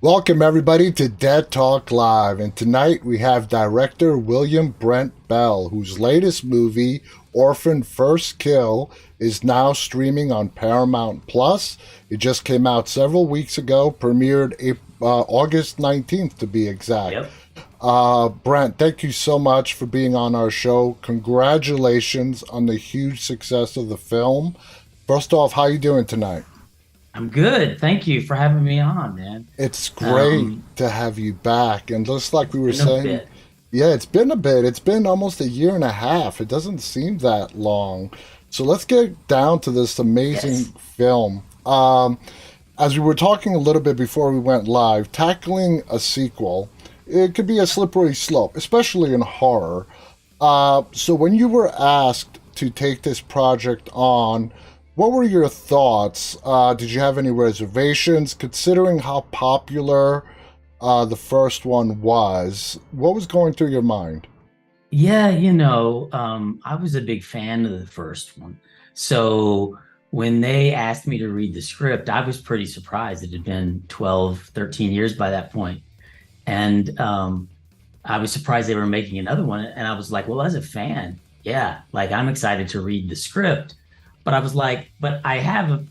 Welcome, everybody, to Dead Talk Live. And tonight we have director William Brent Bell, whose latest movie, Orphan First Kill, is now streaming on Paramount Plus. It just came out several weeks ago, premiered August 19th to be exact. Yep. Brent, thank you so much for being on our show. Congratulations on the huge success of the film. First off, how you doing tonight? I'm good. Thank you for having me on, man. It's great Um, to have you back. And just like we were in a saying, bit. yeah, it's been a bit. It's been almost a year and a half. It doesn't seem that long. So let's get down to this amazing Yes. film. As we were talking a little bit before we went live, tackling a sequel, it could be a slippery slope, especially in horror. So when you were asked to take this project on, what were your thoughts? Did you have any reservations, considering how popular the first one was? What was going through your mind? Yeah, I was a big fan of the first one. So when they asked me to read the script, I was pretty surprised. It had been 12, 13 years by that point. And I was surprised they were making another one. And I was like, well, as a fan, yeah, like I'm excited to read the script. But I was like, but I'm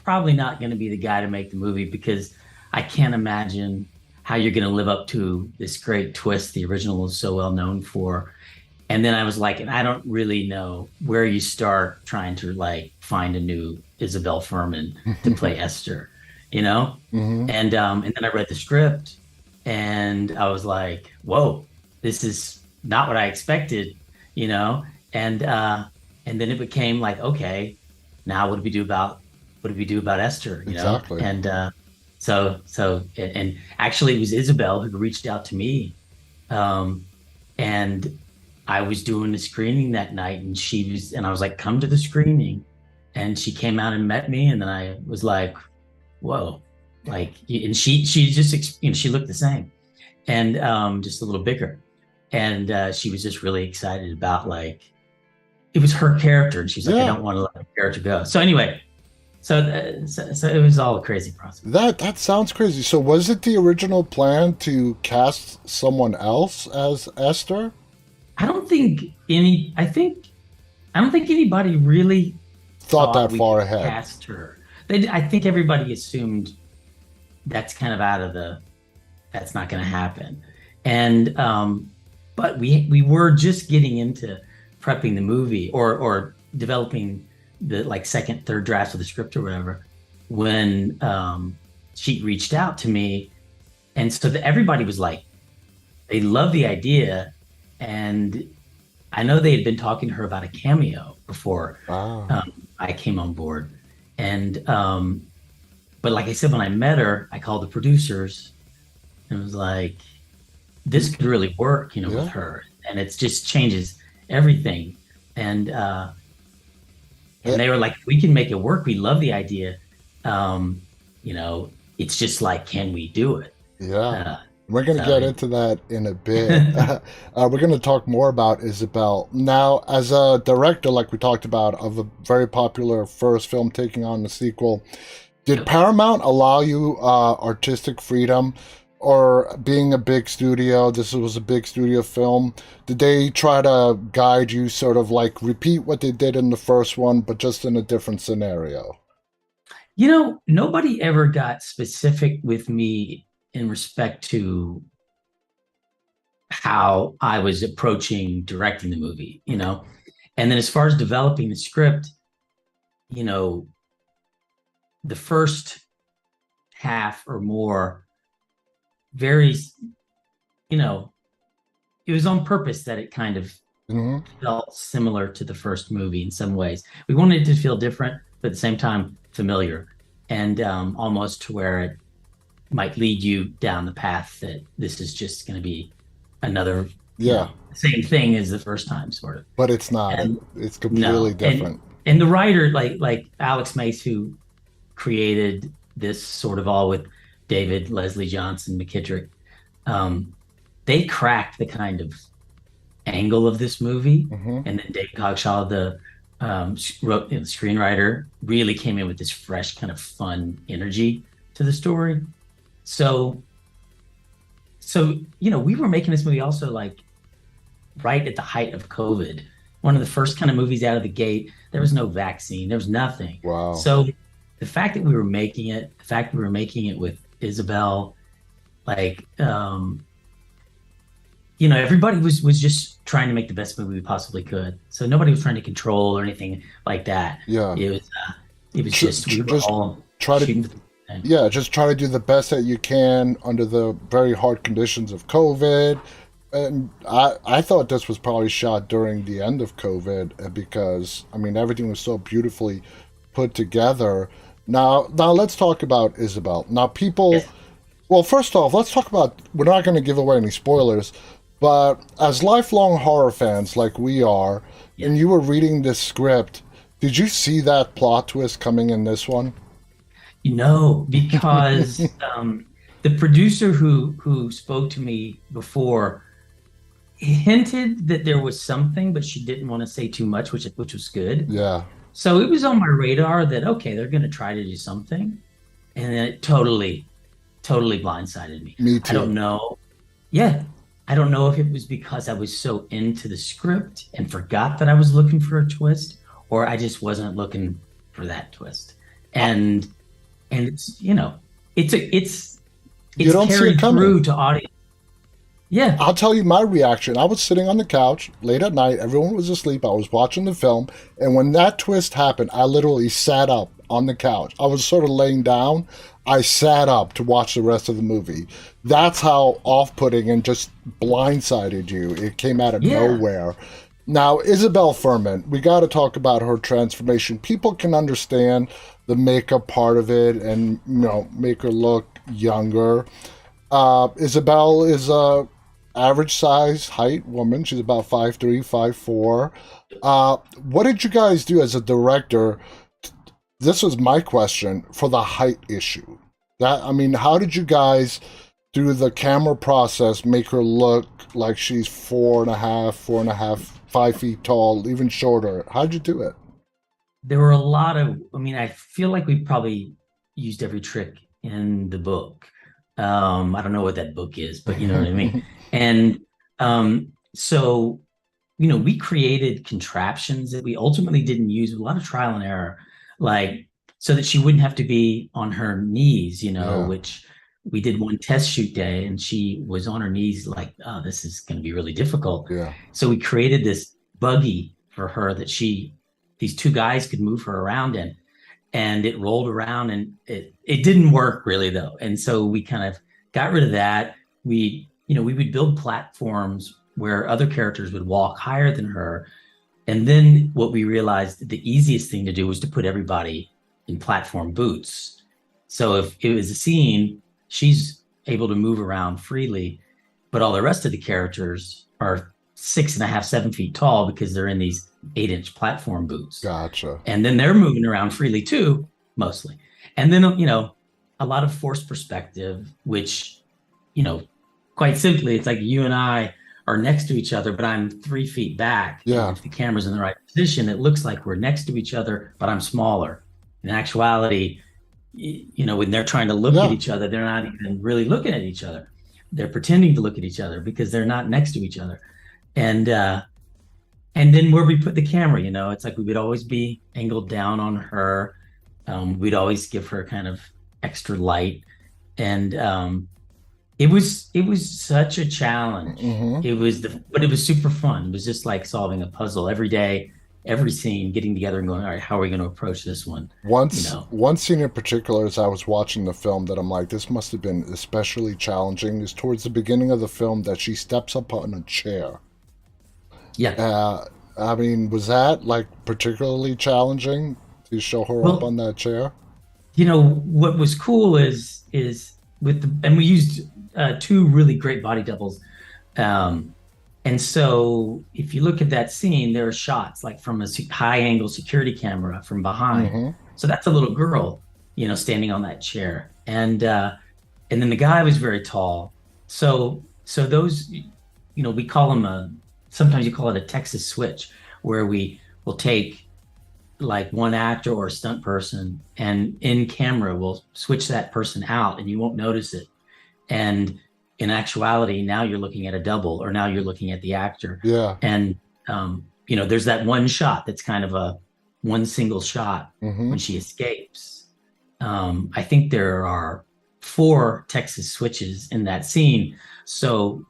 probably not going to be the guy to make the movie because I can't imagine how you're going to live up to this great twist the original was so well known for. And then I was like, and I don't really know where you start trying to like find a new Isabelle Furman to play Esther, you know? Hmm. And then I read the script and I was like, whoa, this is not what I expected, you know? And then it became like, okay, now what do we do about Esther, you know? Exactly. And actually it was Isabel who reached out to me. Um, and I was doing the screening that night and I was like, come to the screening. And she came out and met me. And then I was like, whoa, like, and she just, she looked the same and just a little bigger. And she was just really excited about like, it was her character. And she's like, I Yeah, don't want to let her character go. So anyway, so it was all a crazy process. that sounds crazy. So was it the original plan to cast someone else as Esther? I don't think I don't think anybody really Thought thought that we far could ahead. cast her. I think everybody assumed that's kind of that's not going to happen. And but we were just getting into prepping the movie or developing the like second, third drafts of the script or whatever when she reached out to me, and so everybody was like, they loved the idea, and I know they had been talking to her about a cameo before Wow. I came on board. And but like I said, when I met her, I called the producers and was like, this could really work, with Yeah. her. And it just changes everything. And Eh, and they were like, we can make it work. We love the idea. Um, it's just like, can we do it? Yeah. Uh, We're going to so get into that in a bit. We're going to talk more about Isabel. Now, as a director, like we talked about, of a very popular first film taking on the sequel, did Paramount allow you artistic freedom? Or being a big studio, this was a big studio film, did they try to guide you, sort of like repeat what they did in the first one, but just in a different scenario? nobody ever got specific with me in respect to how I was approaching directing the movie. And then as far as developing the script, you know, the first half or more very, you know, it was on purpose that it kind of Hmm. felt similar to the first movie in some ways. We wanted it to feel different, but at the same time familiar, and almost to where it might lead you down the path that this is just going to be another, Yeah, same thing as the first time, sort of. but it's not. And It's completely no, and different. and the writer, like Alex Mace, who created this sort of all with David Leslie Johnson McKittrick, um, they cracked the kind of angle of this movie. Hmm. And then Dave Cogshaw, the screenwriter, really came in with this fresh kind of fun energy to the story. So we were making this movie also like right at the height of COVID. One of the first kind of movies out of the gate. There was no vaccine. There was nothing. Wow. So the fact that we were making it, the fact that we were making it with Isabel, like, everybody was just trying to make the best movie we possibly could. So nobody was trying to control or anything like that. Yeah. It was just we were all try shooting to for the end. yeah, just try to do the best that you can under the very hard conditions of COVID. And I thought this was probably shot during the end of COVID because, I mean, everything was so beautifully put together. Now let's talk about Isabel. Now, people, Yes. well, first off, let's talk about, we're not going to give away any spoilers, but as lifelong horror fans like we are, Yeah. and you were reading this script, did you see that plot twist coming in this one? Because the producer who spoke to me before hinted that there was something, but she didn't want to say too much, which was good. Yeah. So it was on my radar that, okay, they're going to try to do something, and then it totally blindsided me. Me too. I don't know. Yeah, I don't know if it was because I was so into the script and forgot that I was looking for a twist, or I just wasn't looking for that twist. And it's it's You don't see it carried coming. through to audience. Yeah, I'll tell you my reaction. I was sitting on the couch late at night. Everyone was asleep. I was watching the film. And when that twist happened, I literally sat up on the couch. I was sort of laying down. I sat up to watch the rest of the movie. That's how off-putting and just blindsided you. It came out of yeah, nowhere. Now, Isabelle Fuhrman, we got to talk about her transformation. People can understand the makeup part of it and, make her look younger. Isabelle is a average size height woman. She's about 5'3", 5'4". What did you guys do as a director? This was my question for the height issue. How did you guys, through the camera process, make her look like she's 4.5, 5 feet tall, even shorter? How'd you do it? there were a lot of. I feel like we probably used every trick in the book. I don't know what that book is, but you know what I mean. And so we created contraptions that we ultimately didn't use, with a lot of trial and error, like so that she wouldn't have to be on her knees, Yeah. which we did one test shoot day and she was on her knees like, oh, this is going to be really difficult. Yeah. So we created this buggy for her that these two guys could move her around in, and it rolled around, and it didn't work really though. And so we kind of got rid of that. We would build platforms where other characters would walk higher than her. And then what we realized, the easiest thing to do was to put everybody in platform boots. So if it was a scene, she's able to move around freely, but all the rest of the characters are 6.5, 7 feet tall because they're in these 8-inch platform boots. Gotcha. And then they're moving around freely too, mostly. And then, a lot of forced perspective, which, quite simply, it's like you and I are next to each other, but I'm 3 feet back. Yeah. And if the camera's in the right position, it looks like we're next to each other, but I'm smaller. In actuality, when they're trying to look Yeah. at each other, they're not even really looking at each other. They're pretending to look at each other because they're not next to each other. And then where we put the camera, it's like we would always be angled down on her. We'd always give her kind of extra light. And it was such a challenge. Mm-hmm. But it was super fun. It was just like solving a puzzle every day, every scene, getting together and going, all right, how are we going to approach this one? One scene in particular, as I was watching the film, that I'm like, this must have been especially challenging, is towards the beginning of the film that she steps up on a chair. Yeah. Was that like particularly challenging to show her up on that chair? What was cool is and we used two really great body doubles. And so if you look at that scene, there are shots like from a high angle security camera from behind. Mm-hmm. So that's a little girl, standing on that chair. And then the guy was very tall. So those, we call them sometimes you call it a Texas switch, where we will take like one actor or a stunt person, and in camera we'll switch that person out and you won't notice it. And in actuality, now you're looking at a double, or now you're looking at the actor. Yeah. And, there's that one shot that's kind of a one single shot Mm-hmm. when she escapes. I think there are 4 Texas switches in that scene. So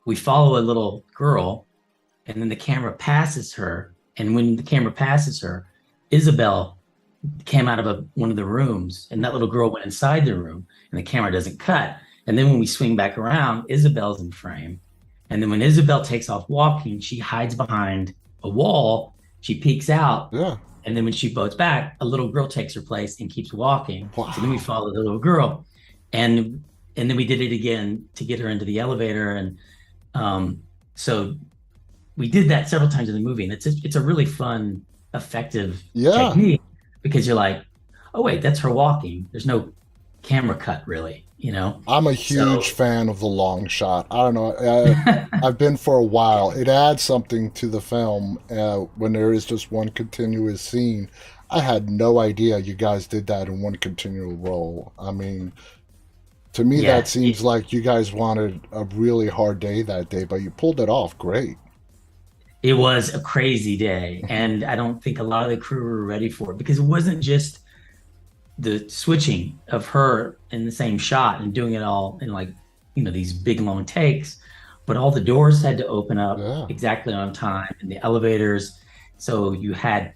we follow a little girl, and then the camera passes her. And when the camera passes her, Isabel came out of one of the rooms, and that little girl went inside the room, and the camera doesn't cut. And then when we swing back around, Isabel's in frame. And then when Isabel takes off walking, she hides behind a wall. She peeks out. Yeah. And then when she boats back, a little girl takes her place and keeps walking. Wow. So then we follow the little girl. And then we did it again to get her into the elevator. And so we did that several times in the movie. And it's a really fun, effective technique, because you're like, oh, wait, that's her walking. There's no camera cut, really. I'm a huge fan of the long shot. I don't know. I've been for a while. It adds something to the film when there is just one continuous scene. I had no idea you guys did that in one continual roll. I mean, to me, that seems like you guys wanted a really hard day that day, but you pulled it off great. It was a crazy day, and I don't think a lot of the crew were ready for it, because it wasn't just the switching of her in the same shot and doing it all in these big long takes, but all the doors had to open up exactly on time, and the elevators. So you had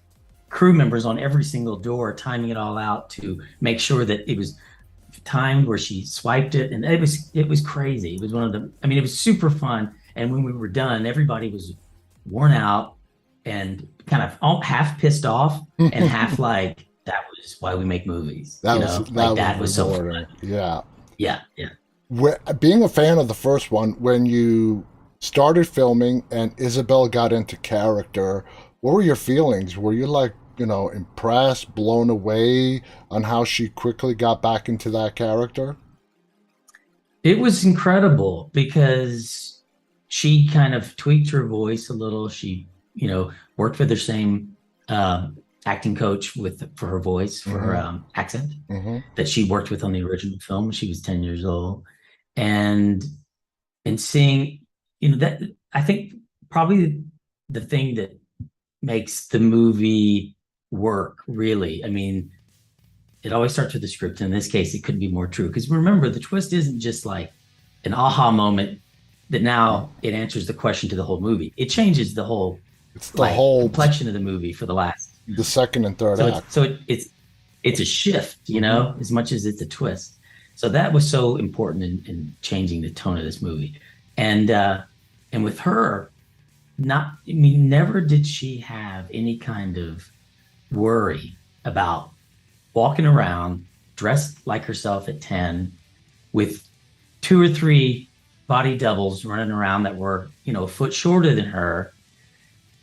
crew members on every single door timing it all out to make sure that it was timed where she swiped it. And it was crazy. It was it was super fun. And when we were done, everybody was worn out and kind of half pissed off and half like, that was why we make movies. That was so fun. Yeah. Being a fan of the first one, when you started filming and Isabel got into character, what were your feelings? Were you impressed, blown away on how she quickly got back into that character? It was incredible, because she kind of tweaked her voice a little. She, worked with the same acting coach for her voice, for her accent, that she worked with on the original film when she was 10 years old. And seeing, that, I think probably the thing that makes the movie work, really, it always starts with the script. In this case, it couldn't be more true, because remember, the twist isn't just like an aha moment that now it answers the question to the whole movie. It changes the whole complexion of the movie for the second and third act. It's a shift, as much as it's a twist. So that was so important in changing the tone of this movie. And with her, never did she have any kind of worry about walking around dressed like herself at 10, with 2 or 3 body doubles running around that were, a foot shorter than her.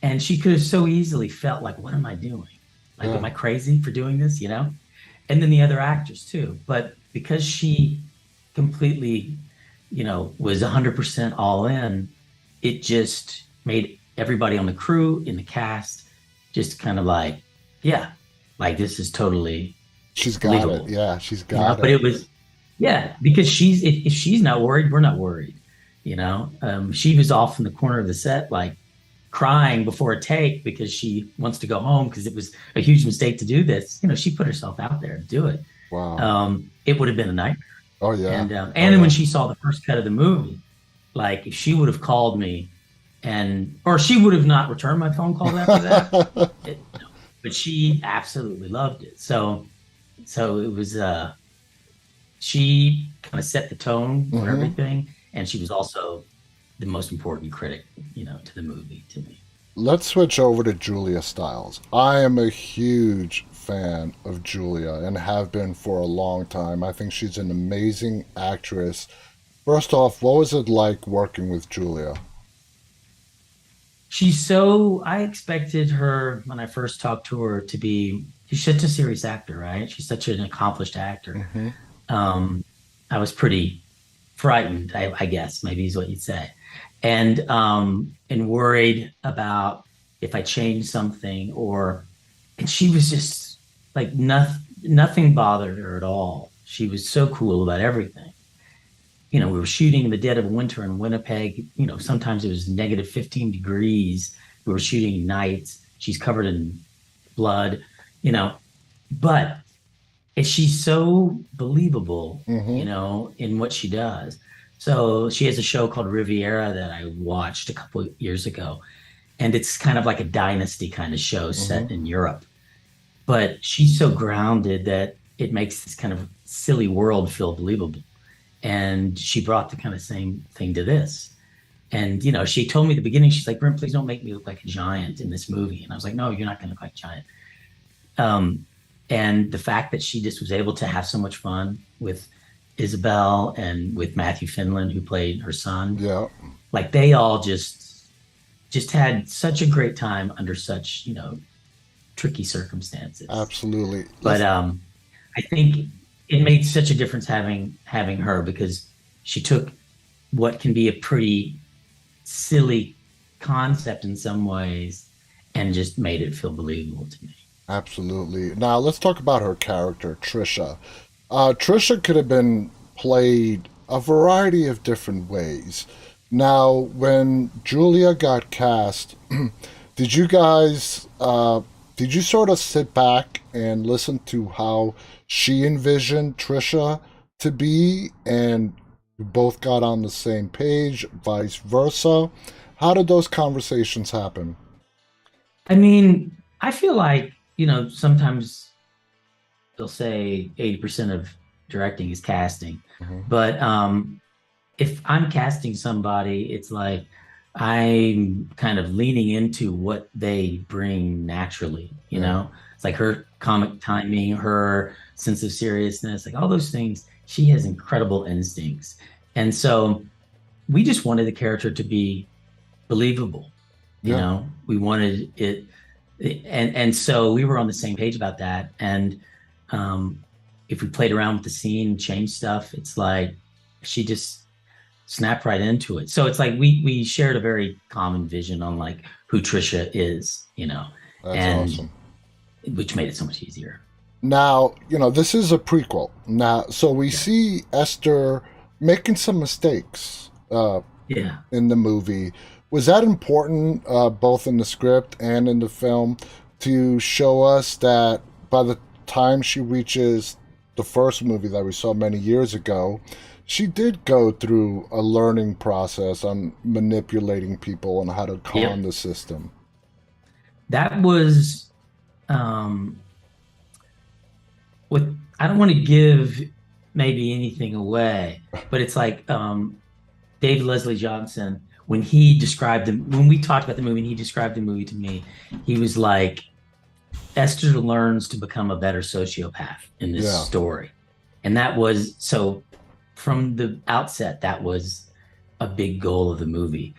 And she could have so easily felt like, what am I doing? Am I crazy for doing this, And then the other actors too. But because she completely, was 100% all in, it just made everybody on the crew, in the cast, just kind of like, this is totally she's got believable. It. Yeah, she's got it. But it was, because if she's not worried, we're not worried. She was off in the corner of the set, crying before a take, because she wants to go home, because it was a huge mistake to do this. She put herself out there to do it. Wow. It would have been a nightmare. Oh yeah. And then when she saw the first cut of the movie, if she would have called me, or she would have not returned my phone calls after that. But she absolutely loved it. So it was, she kind of set the tone for everything. And she was also the most important critic, to the movie, to me. Let's switch over to Julia Stiles. I am a huge fan of Julia and have been for a long time. I think she's an amazing actress. First off, what was it like working with Julia? I expected her, when I first talked to her, she's such a serious actor, right? She's such an accomplished actor. I was pretty frightened, I guess, maybe is what you'd say. And worried about if I changed something, and she was just nothing bothered her at all. She was so cool about everything. we were shooting in the dead of winter in Winnipeg. Sometimes it was negative 15 degrees. We were shooting nights. She's covered in blood, you know, but she's so believable, Mm-hmm. in what she does. So she has a show called Riviera that I watched a couple of years ago, and it's kind of like a dynasty kind of show Mm-hmm. set in Europe. But she's so grounded that it makes this kind of silly world feel believable. And she brought the kind of same thing to this. And she told me at the beginning, she's like, Brent, please don't make me look like a giant in this movie. And I was like, no, you're not going to look like a giant. Um, and the fact that she just was able to have so much fun with Isabel and with Matthew Finland, who played her son, Yeah, like they all just had such a great time under such tricky circumstances. absolutely. But Let's. I think it made such a difference having her, because she took what can be a pretty silly concept in some ways and just made it feel believable to me. Absolutely. Now let's talk about her character, Trisha. Trisha could have been played a variety of different ways. Now, when Julia got cast, did you guys did you sort of sit back and listen to how she envisioned Trisha to be, and you both got on the same page, vice versa? How did those conversations happen? I mean, I feel like, sometimes they'll say 80% of directing is casting. Hmm. But if I'm casting somebody, it's like I'm kind of leaning into what they bring naturally, Yeah. It's like her comic timing, her sense of seriousness, like all those things. She has incredible instincts. And so we just wanted the character to be believable. Yeah. We wanted it, and so we were on the same page about that. And if we played around with the scene, changed stuff, it's like she just snapped right into it. So it's like we shared a very common vision on like who Trisha is, That's and awesome. which made it so much easier. Now, this is a prequel. Now, so we Yeah, see Esther making some mistakes yeah, in the movie. Was that important, both in the script and in the film, to show us that by the time she reaches the first movie that we saw many years ago, she did go through a learning process on manipulating people and how to con yep. the system? That was um, what I don't want to give maybe anything away, but it's like Dave Leslie Johnson, when we talked about the movie and he described the movie to me, he was like, Esther learns to become a better sociopath in this Yeah. story. And that was so from the outset, that was a big goal of the movie.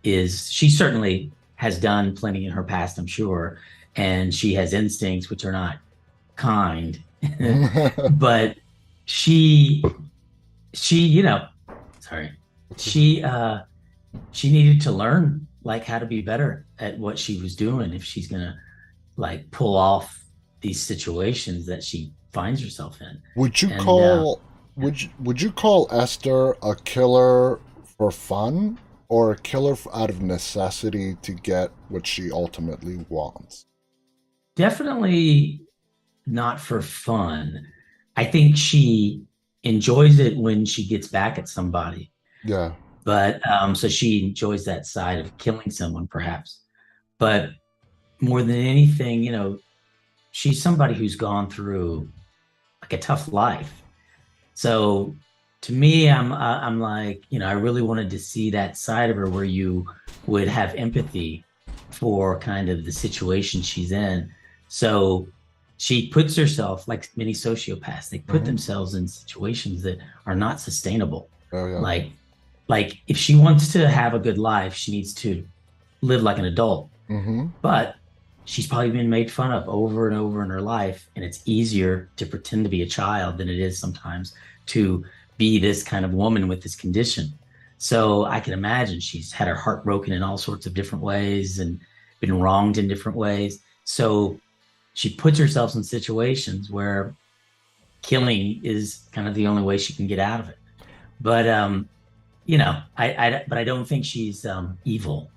Is she certainly has done plenty in her past, I'm sure, and she has instincts which are not kind, but she she sorry, she she needed to learn like how to be better at what she was doing if she's gonna like pull off these situations that she finds herself in. Would you And call would you call Esther a killer for fun, or a killer out of necessity to get what she ultimately wants? definitely not for fun. I think she enjoys it when she gets back at somebody, Yeah. but so she enjoys that side of killing someone, perhaps. But more than anything, she's somebody who's gone through like a tough life. So to me, I'm like, I really wanted to see that side of her where you would have empathy for kind of the situation she's in. So she puts herself, like many sociopaths, they put Hmm. themselves in situations that are not sustainable. Oh yeah. Like like if she wants to have a good life, she needs to live like an adult. Hmm. But she's probably been made fun of over and over in her life, and it's easier to pretend to be a child than it is sometimes to be this kind of woman with this condition. So I can imagine she's had her heart broken in all sorts of different ways and been wronged in different ways. So she puts herself in situations where killing is kind of the only way she can get out of it. But but I don't think she's evil,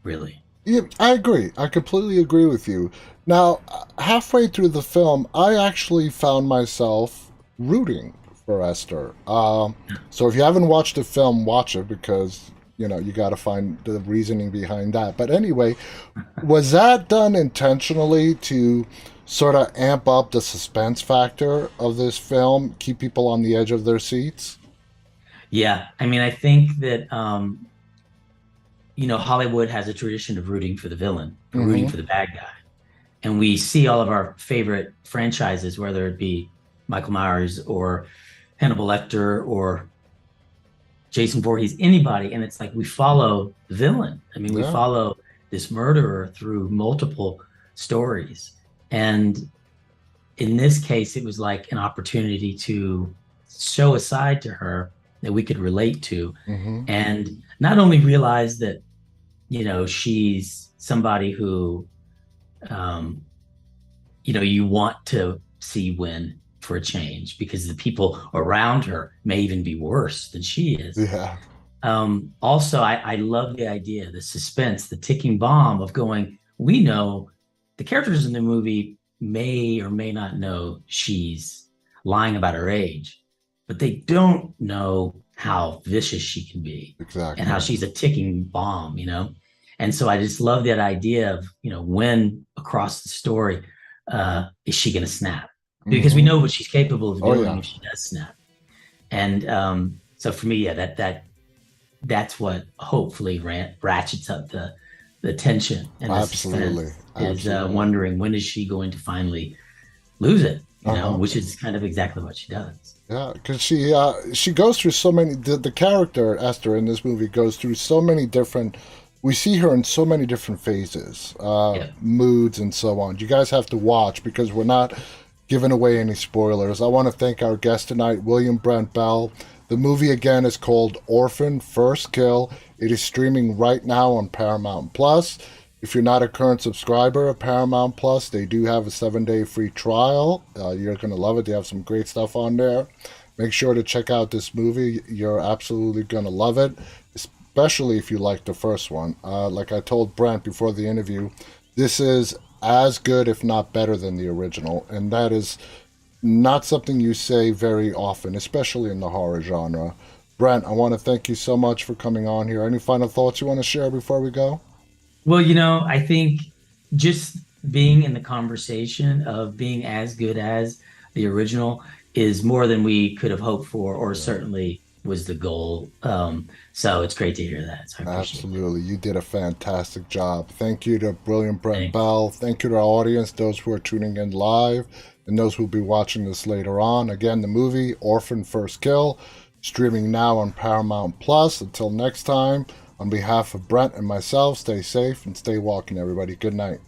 really. Yeah, I agree. I completely agree with you. Now, halfway through the film, I actually found myself rooting for Esther. So if you haven't watched the film, watch it because you got to find the reasoning behind that. But anyway, was that done intentionally to sort of amp up the suspense factor of this film, keep people on the edge of their seats? Yeah, I mean, I think that Hollywood has a tradition of rooting for the villain, for rooting Mm-hmm. for the bad guy. And we see all of our favorite franchises, whether it be Michael Myers or Hannibal Lecter or Jason Voorhees, anybody, and it's like we follow the villain. I mean, we Yeah. follow this murderer through multiple stories. And in this case, it was like an opportunity to show a side to her that we could relate to, Mm-hmm. and not only realize that, she's somebody who, um, you want to see win for a change because the people around her may even be worse than she is. Yeah. Also, I love the idea, the suspense, the ticking bomb of going, we know the characters in the movie may or may not know she's lying about her age, but they don't know how vicious she can be and how Exactly. she's a ticking bomb. And so I just love that idea of, when across the story, is she going to snap? Because we Mm-hmm. know what she's capable of Oh doing yeah. if she does snap. And so for me, yeah, that's what hopefully ratchets up the tension and the Absolutely. suspense is Absolutely. wondering when is she going to finally lose it, Uh-huh. which is kind of exactly what she does. Yeah, because she goes through so many. The character Esther in this movie goes through so many different. We see her in so many different phases, Yeah. moods, and so on. You guys have to watch because we're not giving away any spoilers. I want to thank our guest tonight, William Brent Bell. The movie again is called Orphan: First Kill. It is streaming right now on Paramount Plus. If you're not a current subscriber of Paramount Plus, they do have a 7-day free trial. You're going to love it. They have some great stuff on there. Make sure to check out this movie. You're absolutely going to love it, especially if you like the first one. Like I told Brent before the interview, this is as good, if not better, than the original. And that is not something you say very often, especially in the horror genre. Brent, I want to thank you so much for coming on here. Any final thoughts you want to share before we go? Well, I think just being in the conversation of being as good as the original is more than we could have hoped for, or Yeah. certainly was the goal. So it's great to hear that. So I appreciate it. Absolutely. You did a fantastic job. Thank you to Brilliant Brent Thanks. Bell. Thank you to our audience, those who are tuning in live, and those who will be watching this later on. Again, the movie Orphan First Kill, streaming now on Paramount Plus. Until next time, on behalf of Brent and myself, stay safe and stay walking, everybody. Good night.